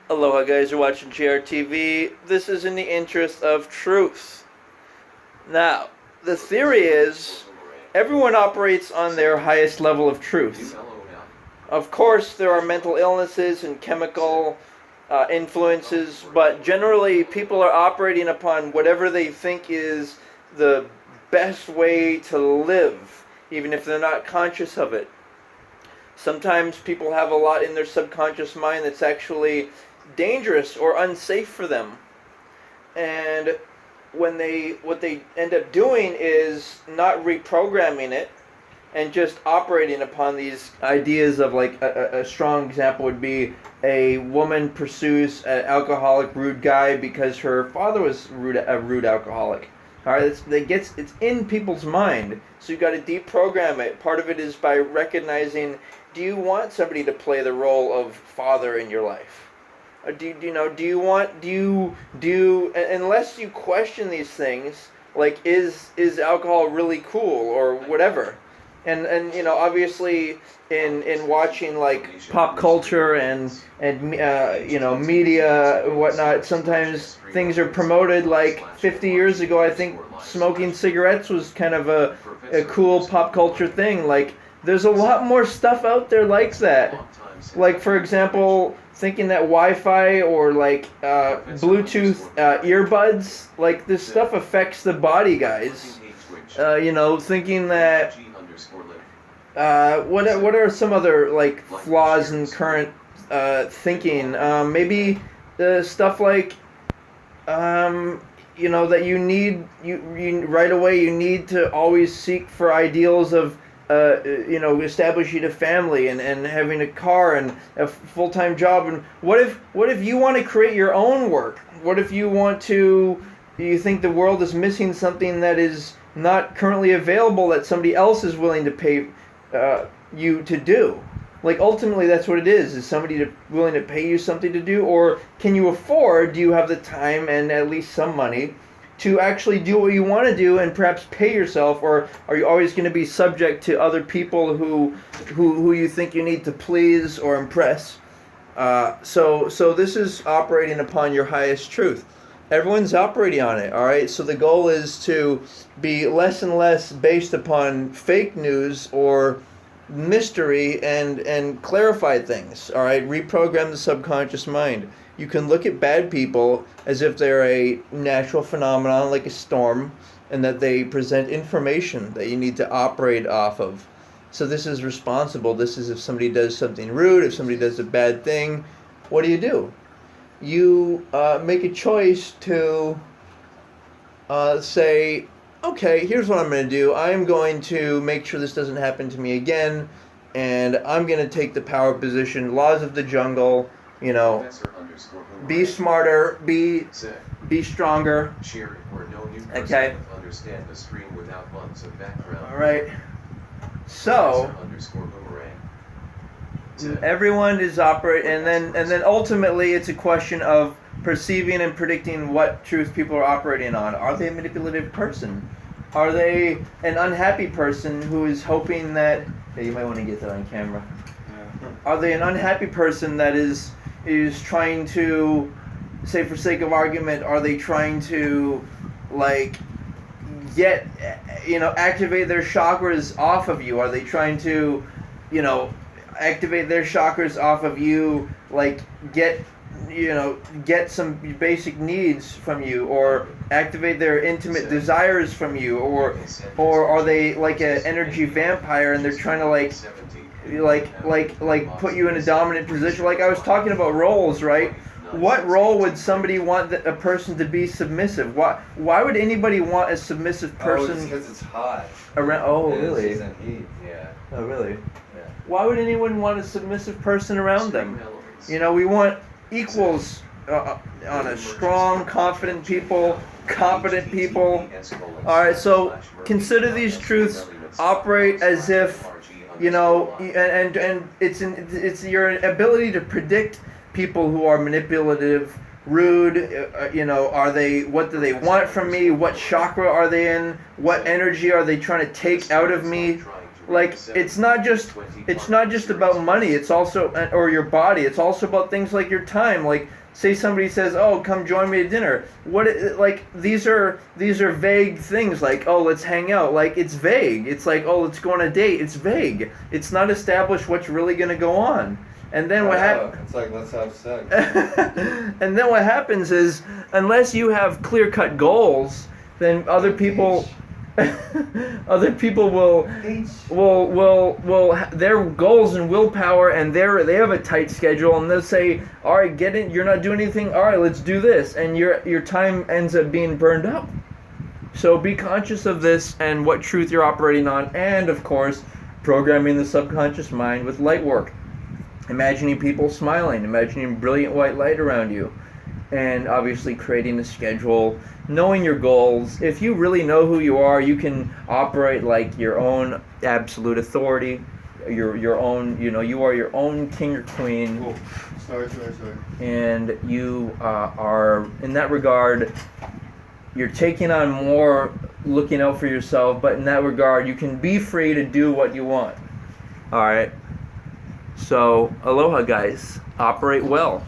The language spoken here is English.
Aloha guys, you're watching JRTV. This is in the interest of truth. Now, the theory is everyone operates on their highest level of truth. Of course, there are mental illnesses and chemical influences, but generally people are operating upon whatever they think is the best way to live, even if they're not conscious of it. Sometimes people have a lot in their subconscious mind that's actually dangerous or unsafe for them. And what they end up doing is not reprogramming it and just operating upon these ideas of, like, a strong example would be a woman pursues an alcoholic, rude guy because her father was a rude alcoholic. All right, it's in people's mind, so you've got to deprogram it. Part of it is by recognizing, do you want somebody to play the role of father in your life? Unless you question these things, like, is alcohol really cool or whatever? And obviously in watching, like, pop culture and media and whatnot, sometimes things are promoted. Like 50 years ago, I think smoking cigarettes was kind of a cool pop culture thing. Like, there's a lot more stuff out there like that. Like, for example, thinking that Wi-Fi or, like, Bluetooth earbuds, like, this stuff affects the body, guys. Thinking that what are some other, like, flaws in current thinking? Maybe stuff like that you right away you need to always seek for ideals of establishing a family and having a car and a full-time job. And what if you want to create your own work? What if you think the world is missing something that is not currently available that somebody else is willing to pay you to do? Like, ultimately that's what it is somebody willing to pay you something to do? Or do you have the time and at least some money to actually do what you want to do and perhaps pay yourself? Or are you always going to be subject to other people who you think you need to please or impress? So this is operating upon your highest truth. Everyone's operating on it, all right? So the goal is to be less and less based upon fake news or mystery and clarify things, all right? Reprogram the subconscious mind. You can look at bad people as if they're a natural phenomenon, like a storm, and that they present information that you need to operate off of. So this is responsible. This is if somebody does something rude, if somebody does a bad thing, what do? You make a choice to say, okay, here's what I'm going to do. I'm going to make sure this doesn't happen to me again, and I'm going to take the power position, laws of the jungle, be smarter, be stronger. Okay. All right. So everyone is operating, and then ultimately it's a question of perceiving and predicting what truth people are operating on. Are they a manipulative person? Are they an unhappy person who is hoping that... Yeah, you might want to get that on camera. Yeah. Are they an unhappy person that is trying to, say for sake of argument, are they trying to, like, activate their chakras off of you? Are they trying to, activate their chakras off of you, like, get some basic needs from you, or activate their intimate desires from you, or are they like an energy vampire and they're trying to like put you in a dominant position? Like I was talking about roles, right? What role would somebody want a person to be submissive? Why would anybody want a submissive person? Because it's hot. Really? Heat. Yeah. Oh, really? Yeah. Why would anyone want a submissive person around them? We want equals on a strong, confident people, competent people. All right, so consider these truths. Operate as if, and it's your ability to predict people who are manipulative, rude. What do they want from me? What chakra are they in? What energy are they trying to take out of me? Like it's not just about money. It's also, or your body. It's also about things like your time. Like say somebody says, "Oh, come join me at dinner." Like these are vague things. Like, "Oh, let's hang out." Like it's vague. It's like, "Oh, let's go on a date." It's vague. It's not established what's really going to go on. And then what happens? It's like, let's have sex. And then what happens is, unless you have clear-cut goals, then other people will their goals and willpower, and they have a tight schedule, and they'll say, "All right, get in. You're not doing anything. All right, let's do this," and your time ends up being burned up. So be conscious of this and what truth you're operating on, and of course, programming the subconscious mind with light work. Imagining people smiling, imagining brilliant white light around you, and obviously creating a schedule, knowing your goals. If you really know who you are, you can operate like your own absolute authority, your own, you are your own king or queen. Oh, sorry. And you are, in that regard, you're taking on more, looking out for yourself, but in that regard, you can be free to do what you want. All right. So, aloha guys, operate well.